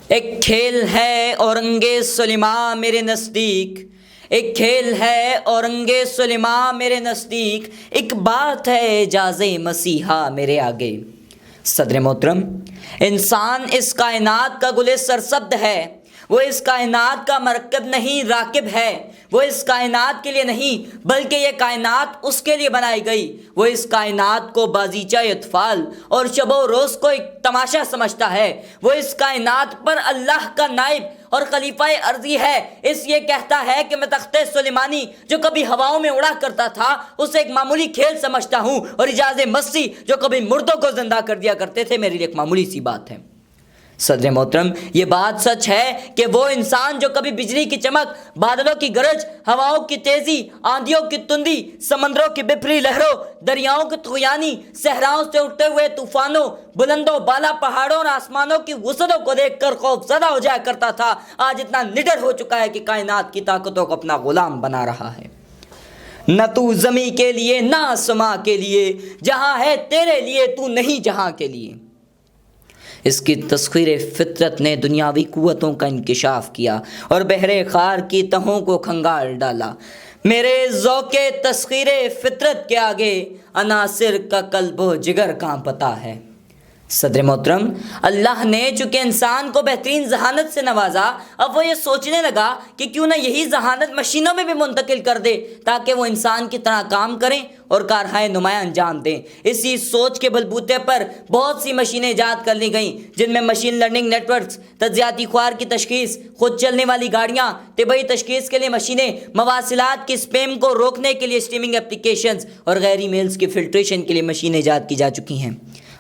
ایک کھیل ہے اورنگ سلیماں میرے نزدیک، ایک کھیل ہے اورنگ سلیماں میرے نزدیک، ایک بات ہے اعجاز مسیحا میرے آگے۔ صدر محترم، انسان اس کائنات کا گل سرسبد ہے، وہ اس کائنات کا مرکب نہیں راکب ہے، وہ اس کائنات کے لیے نہیں بلکہ یہ کائنات اس کے لیے بنائی گئی۔ وہ اس کائنات کو بازیچہ اطفال اور شب و روز کو ایک تماشا سمجھتا ہے، وہ اس کائنات پر اللہ کا نائب اور خلیفہ ارضی ہے، اس یہ کہتا ہے کہ میں تخت سلیمانی جو کبھی ہواؤں میں اڑا کرتا تھا اسے ایک معمولی کھیل سمجھتا ہوں، اور اعجاز مسیح جو کبھی مردوں کو زندہ کر دیا کرتے تھے میرے لیے ایک معمولی سی بات ہے۔ صدر محترم، یہ بات سچ ہے کہ وہ انسان جو کبھی بجلی کی چمک، بادلوں کی گرج، ہواؤں کی تیزی، آندھیوں کی تندی، سمندروں کی بپھری لہروں، دریاؤں کی طغیانی، صحراؤں سے اٹھتے ہوئے طوفانوں، بلندوں بالا پہاڑوں اور آسمانوں کی وسعتوں کو دیکھ کر خوف زدہ ہو جایا کرتا تھا، آج اتنا نڈر ہو چکا ہے کہ کائنات کی طاقتوں کو اپنا غلام بنا رہا ہے۔ نہ تو زمیں کے لیے نہ آسماں کے لیے، جہاں ہے تیرے لیے تو نہیں جہاں کے لیے۔ اس کی تسخیر فطرت نے دنیاوی قوتوں کا انکشاف کیا اور بحر خار کی تہوں کو کھنگال ڈالا۔ میرے ذوق تسخیر فطرت کے آگے عناصر کا قلب و جگر کانپتا ہے۔ صدر محترم، اللہ نے چونکہ انسان کو بہترین ذہانت سے نوازا، اب وہ یہ سوچنے لگا کہ کیوں نہ یہی ذہانت مشینوں میں بھی منتقل کر دے تاکہ وہ انسان کی طرح کام کریں اور کارہائے نمایاں انجام دیں۔ اسی سوچ کے بلبوتے پر بہت سی مشینیں ایجاد کر لی گئیں، جن میں مشین لرننگ نیٹ ورکس، تجزیاتی خوار کی تشخیص، خود چلنے والی گاڑیاں، طبی تشخیص کے لیے مشینیں، مواصلات کی اسپیم کو روکنے کے لیے اسٹریمنگ اپلیکیشنز اور غیر ای میلز کی فلٹریشن کے لیے مشینیں ایجاد کی جا چکی ہیں۔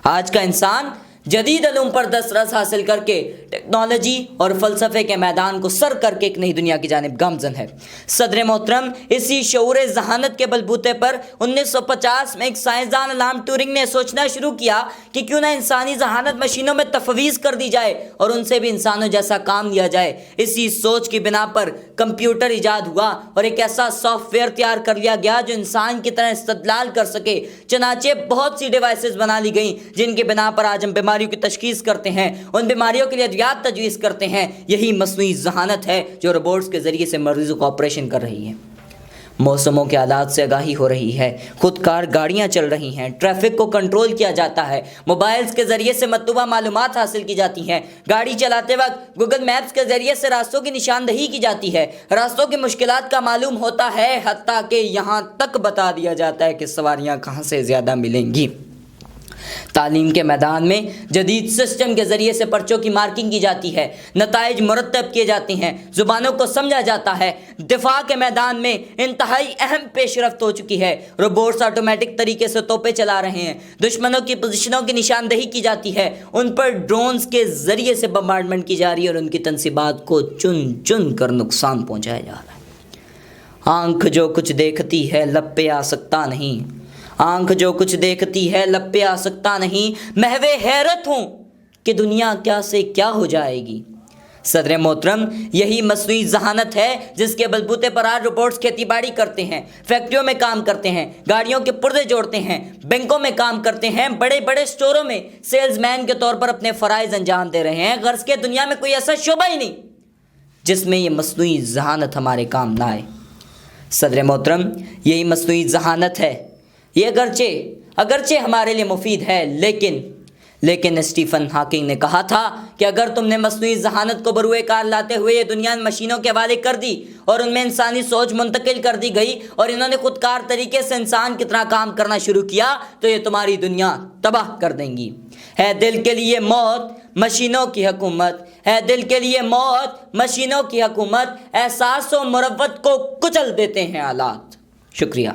آج کا انسان جدید علوم پر دسترس حاصل کر کے ٹیکنالوجی اور فلسفے کے میدان کو سر کر کے ایک نئی دنیا کی جانب گامزن ہے۔ صدر محترم، اسی شعور ذہانت کے بلبوتے پر 1950 میں ایک سائنسدان الان ٹورنگ نے سوچنا شروع کیا کہ کیوں نہ انسانی ذہانت مشینوں میں تفویض کر دی جائے اور ان سے بھی انسانوں جیسا کام لیا جائے۔ اسی سوچ کی بنا پر کمپیوٹر ایجاد ہوا اور ایک ایسا سافٹ ویئر تیار کر لیا گیا جو انسان کی طرح استدلال کر سکے۔ چنانچہ بہت سی ڈیوائسز بنا لی گئیں جن کی بنا پر آج ہم بیماریوں کی تشخیص کرتے ہیں، ان بیماریوں کے لیے ادویات تجویز کرتے ہیں۔ یہی مصنوعی ذہانت ہے جو روبوٹس کے ذریعے سے مریضوں کو آپریشن کر رہی ہے۔ موسموں کے حالات سے آگاہی ہو رہی ہے، خود کار گاڑیاں چل رہی ہیں، ٹریفک کو کنٹرول کیا جاتا ہے، موبائلز کے ذریعے سے مطلوبہ معلومات حاصل کی جاتی ہیں، گاڑی چلاتے وقت گوگل میپس کے ذریعے سے راستوں کی نشاندہی کی جاتی ہے، راستوں کی مشکلات کا معلوم ہوتا ہے، حتیٰ کہ یہاں تک بتا دیا جاتا ہے کہ سواریاں کہاں سے زیادہ ملیں گی۔ تعلیم کے میدان میں جدید سسٹم کے ذریعے سے پرچوں کی مارکنگ کی جاتی ہے، نتائج مرتب کیے جاتے ہیں، زبانوں کو سمجھا جاتا ہے۔ دفاع کے میدان میں انتہائی اہم پیش رفت ہو چکی ہے، روبوٹس آٹومیٹک طریقے سے توپیں چلا رہے ہیں، دشمنوں کی پوزیشنوں کی نشاندہی کی جاتی ہے، ان پر ڈرونز کے ذریعے سے بمبارڈمنٹ کی جا رہی ہے اور ان کی تنصیبات کو چن چن کر نقصان پہنچایا جا رہا ہے۔ آنکھ جو کچھ دیکھتی ہے لب پہ آ سکتا نہیں، آنکھ جو کچھ دیکھتی ہے لب پہ آ سکتا نہیں، محو حیرت ہوں کہ دنیا کیا سے کیا ہو جائے گی۔ صدر محترم، یہی مصنوعی ذہانت ہے جس کے بلبوتے پر آج روبوٹس کھیتی باڑی کرتے ہیں، فیکٹریوں میں کام کرتے ہیں، گاڑیوں کے پرزے جوڑتے ہیں، بینکوں میں کام کرتے ہیں، بڑے بڑے اسٹوروں میں سیلز مین کے طور پر اپنے فرائض انجام دے رہے ہیں۔ غرض کہ دنیا میں کوئی ایسا شعبہ ہی نہیں جس میں یہ مصنوعی ذہانت ہمارے کام نہ آئے۔ صدر محترم، یہی مصنوعی ذہانت ہے، یہ اگرچہ ہمارے لیے مفید ہے، لیکن اسٹیفن ہاکنگ نے کہا تھا کہ اگر تم نے مصنوعی ذہانت کو بروئے کار لاتے ہوئے یہ دنیا مشینوں کے حوالے کر دی اور ان میں انسانی سوچ منتقل کر دی گئی اور انہوں نے خود کار طریقے سے انسان کی طرح کام کرنا شروع کیا تو یہ تمہاری دنیا تباہ کر دیں گی۔ ہے دل کے لیے موت مشینوں کی حکومت، ہے دل کے لیے موت مشینوں کی حکومت، احساس و مروت کو کچل دیتے ہیں آلات۔ شکریہ۔